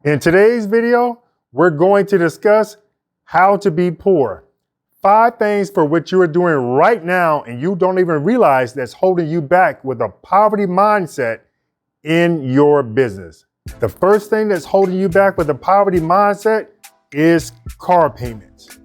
In today's video, we're going to discuss how to be poor. 5 things for which you are doing right now and you don't even realize that's holding you back with a poverty mindset in your business. The first thing that's holding you back with a poverty mindset is car payments.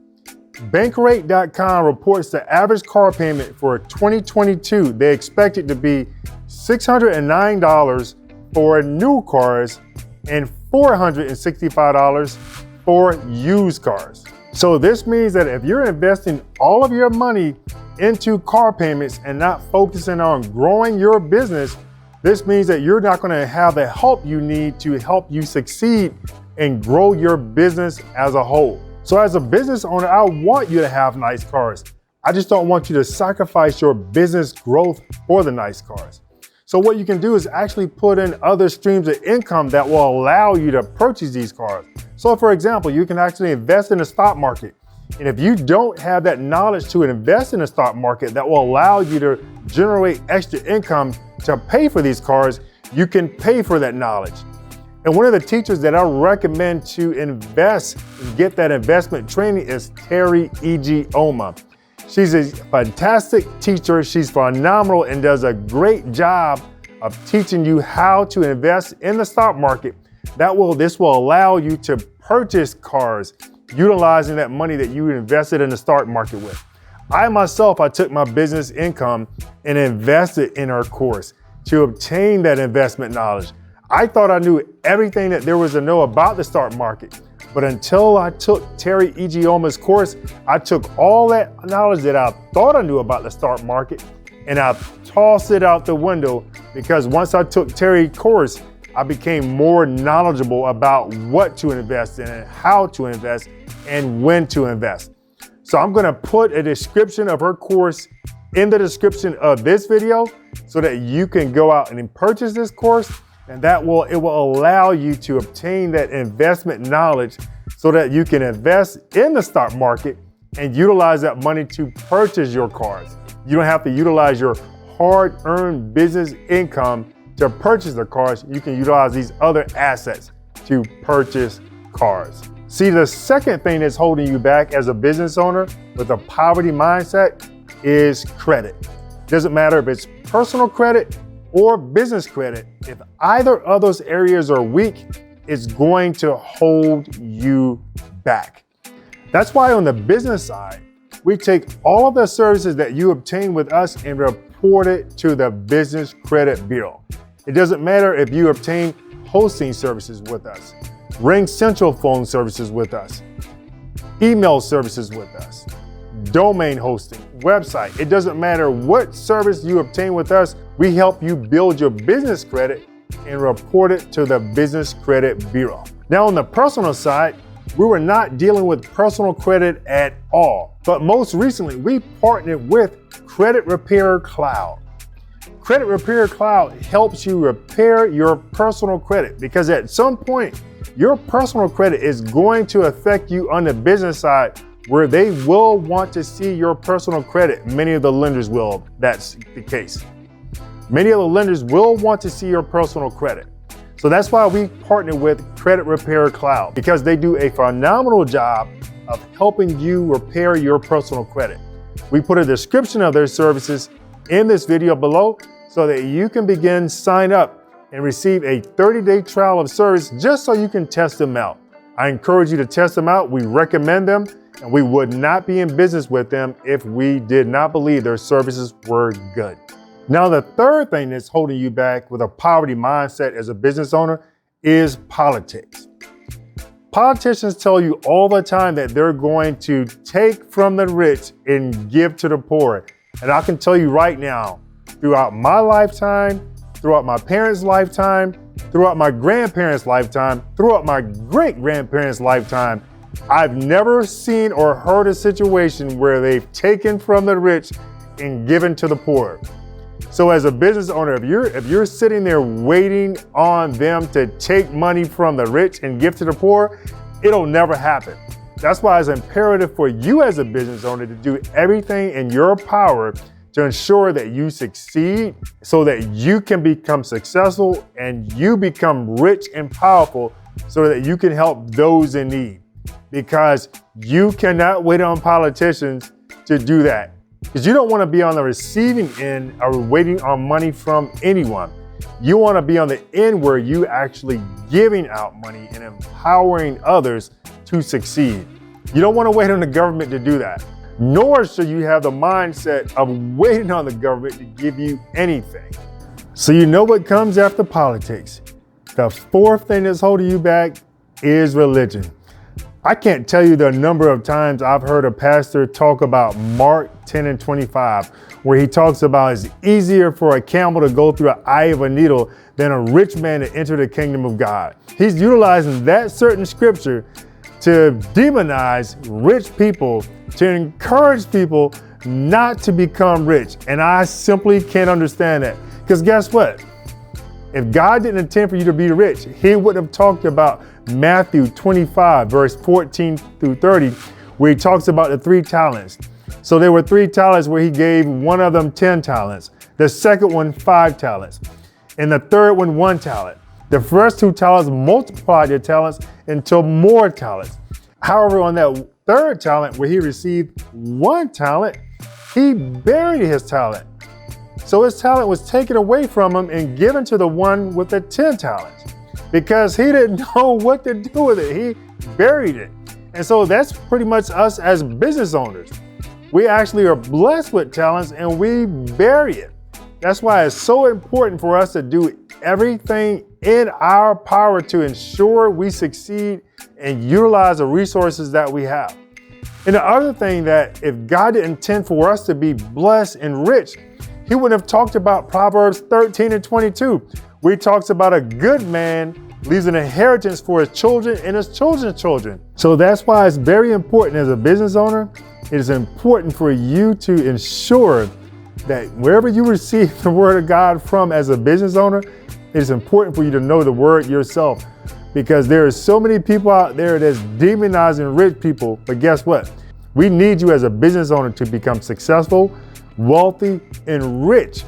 Bankrate.com reports the average car payment for 2022. They expect it to be $609 for new cars and $465 for used cars. So this means that if you're investing all of your money into car payments and not focusing on growing your business, this means that you're not going to have the help you need to help you succeed and grow your business as a whole. So as a business owner, I want you to have nice cars. I just don't want you to sacrifice your business growth for the nice cars. So what you can do is actually put in other streams of income that will allow you to purchase these cars. So for example, you can actually invest in the stock market. And if you don't have that knowledge to invest in the stock market that will allow you to generate extra income to pay for these cars, you can pay for that knowledge. And one of the teachers that I recommend to invest and get that investment training is Terry Ijeoma. She's a fantastic teacher. She's phenomenal and does a great job of teaching you how to invest in the stock market. This will allow you to purchase cars utilizing that money that you invested in the stock market with. I took my business income and invested in her course to obtain that investment knowledge. I thought I knew everything that there was to know about the stock market. But until I took Terry Ijeoma's course, I took all that knowledge that I thought I knew about the stock market and I tossed it out the window, because once I took Terry's course, I became more knowledgeable about what to invest in and how to invest and when to invest. So I'm going to put a description of her course in the description of this video so that you can go out and purchase this course. And it will allow you to obtain that investment knowledge so that you can invest in the stock market and utilize that money to purchase your cars. You don't have to utilize your hard-earned business income to purchase the cars. You can utilize these other assets to purchase cars. See, the second thing that's holding you back as a business owner with a poverty mindset is credit. Doesn't matter if it's personal credit or business credit. If either of those areas are weak, it's going to hold you back. That's why on the business side, we take all of the services that you obtain with us and report it to the Business Credit Bureau. It doesn't matter if you obtain hosting services with us, RingCentral phone services with us, email services with us, domain hosting, website. It doesn't matter what service you obtain with us, we help you build your business credit and report it to the Business Credit Bureau. Now on the personal side, we were not dealing with personal credit at all. But most recently, we partnered with Credit Repair Cloud. Credit Repair Cloud helps you repair your personal credit, because at some point, your personal credit is going to affect you on the business side, where they will want to see your personal credit. Many of the lenders will. That's the case. Many of the lenders will want to see your personal credit. So that's why we partner with Credit Repair Cloud, because they do a phenomenal job of helping you repair your personal credit. We put a description of their services in this video below so that you can begin sign up and receive a 30-day trial of service just so you can test them out. I encourage you to test them out. We recommend them, and we would not be in business with them if we did not believe their services were good. Now, the third thing that's holding you back with a poverty mindset as a business owner is politics. Politicians tell you all the time that they're going to take from the rich and give to the poor. And I can tell you right now, throughout my lifetime, throughout my parents' lifetime, throughout my grandparents' lifetime, throughout my great-grandparents' lifetime, I've never seen or heard a situation where they've taken from the rich and given to the poor. So as a business owner, if you're sitting there waiting on them to take money from the rich and give to the poor, it'll never happen. That's why it's imperative for you as a business owner to do everything in your power to ensure that you succeed so that you can become successful and you become rich and powerful so that you can help those in need. Because you cannot wait on politicians to do that. Because you don't want to be on the receiving end or waiting on money from anyone. You want to be on the end where you actually giving out money and empowering others to succeed. You don't want to wait on the government to do that. Nor should you have the mindset of waiting on the government to give you anything. So you know what comes after politics. The fourth thing that's holding you back is religion. I can't tell you the number of times I've heard a pastor talk about Mark 10:25, where he talks about it's easier for a camel to go through the eye of a needle than a rich man to enter the kingdom of God. He's utilizing that certain scripture to demonize rich people, to encourage people not to become rich. And I simply can't understand that. Because guess what? If God didn't intend for you to be rich, he wouldn't have talked about Matthew 25, verse 14 through 30, where he talks about the 3 talents. So there were 3 talents where he gave one of them 10 talents, the second one 5 talents, and the third one 1 talent. The first 2 talents multiplied their talents into more talents. However, on that third talent where he received 1 talent, he buried his talent. So his talent was taken away from him and given to the one with the 10 talents because he didn't know what to do with it. He buried it. And so that's pretty much us as business owners. We actually are blessed with talents and we bury it. That's why it's so important for us to do everything in our power to ensure we succeed and utilize the resources that we have. And the other thing that if God didn't intend for us to be blessed and rich, he wouldn't have talked about Proverbs 13:22, where he talks about a good man leaves an inheritance for his children and his children's children. So that's why it's very important as a business owner. It is important for you to ensure that wherever you receive the word of God from as a business owner, it is important for you to know the word yourself. Because there are so many people out there that's demonizing rich people. But guess what? We need you as a business owner to become successful, wealthy, and rich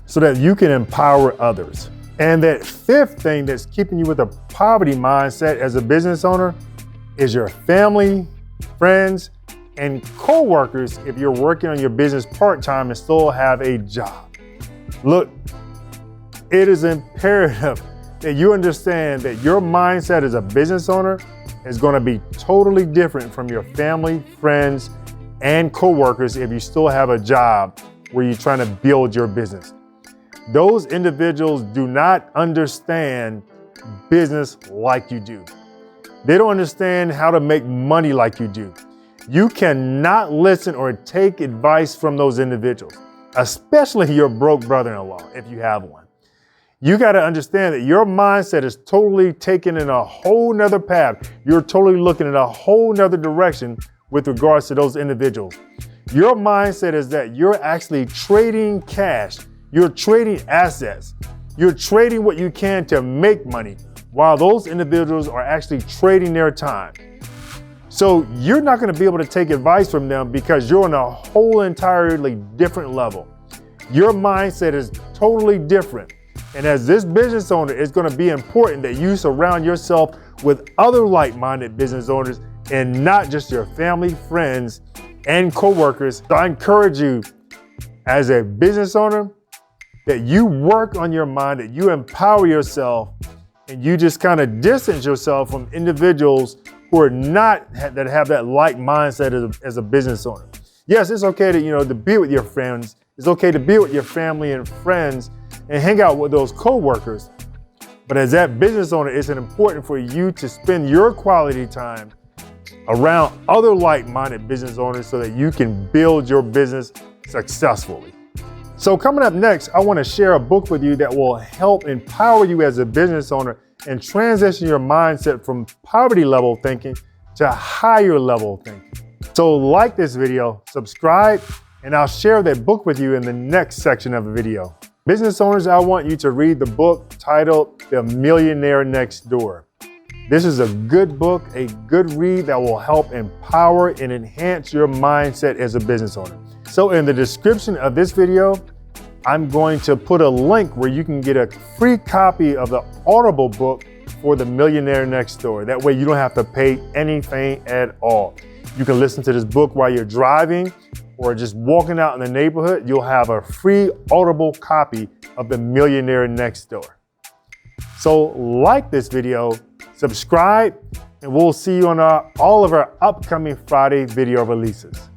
so that you can empower others. And that fifth thing that's keeping you with a poverty mindset as a business owner is your family, friends, and co-workers if you're working on your business part-time and still have a job. Look, it is imperative that you understand that your mindset as a business owner is going to be totally different from your family, friends, and co-workers if you still have a job where you're trying to build your business. Those individuals do not understand business like you do. They don't understand how to make money like you do. You cannot listen or take advice from those individuals, especially your broke brother-in-law, if you have one. You got to understand that your mindset is totally taken in a whole nother path. You're totally looking in a whole nother direction with regards to those individuals. Your mindset is that you're actually trading cash. You're trading assets. You're trading what you can to make money while those individuals are actually trading their time. So you're not going to be able to take advice from them because you're on a whole entirely different level. Your mindset is totally different. And as this business owner, it's going to be important that you surround yourself with other like-minded business owners and not just your family, friends, and coworkers. So I encourage you as a business owner that you work on your mind, that you empower yourself, and you just kind of distance yourself from individuals who are not, that have that like mindset as a business owner. Yes, it's okay to be with your friends. It's okay to be with your family and friends and hang out with those coworkers. But as that business owner, it's important for you to spend your quality time around other like-minded business owners so that you can build your business successfully. So coming up next, I want to share a book with you that will help empower you as a business owner and transition your mindset from poverty level thinking to higher level thinking. So like this video, subscribe, and I'll share that book with you in the next section of the video. Business owners, I want you to read the book titled The Millionaire Next Door. This is a good book, a good read that will help empower and enhance your mindset as a business owner. So in the description of this video, I'm going to put a link where you can get a free copy of the Audible book for The Millionaire Next Door. That way you don't have to pay anything at all. You can listen to this book while you're driving or just walking out in the neighborhood. You'll have a free Audible copy of The Millionaire Next Door. So like this video, subscribe, and we'll see you on all of our upcoming Friday video releases.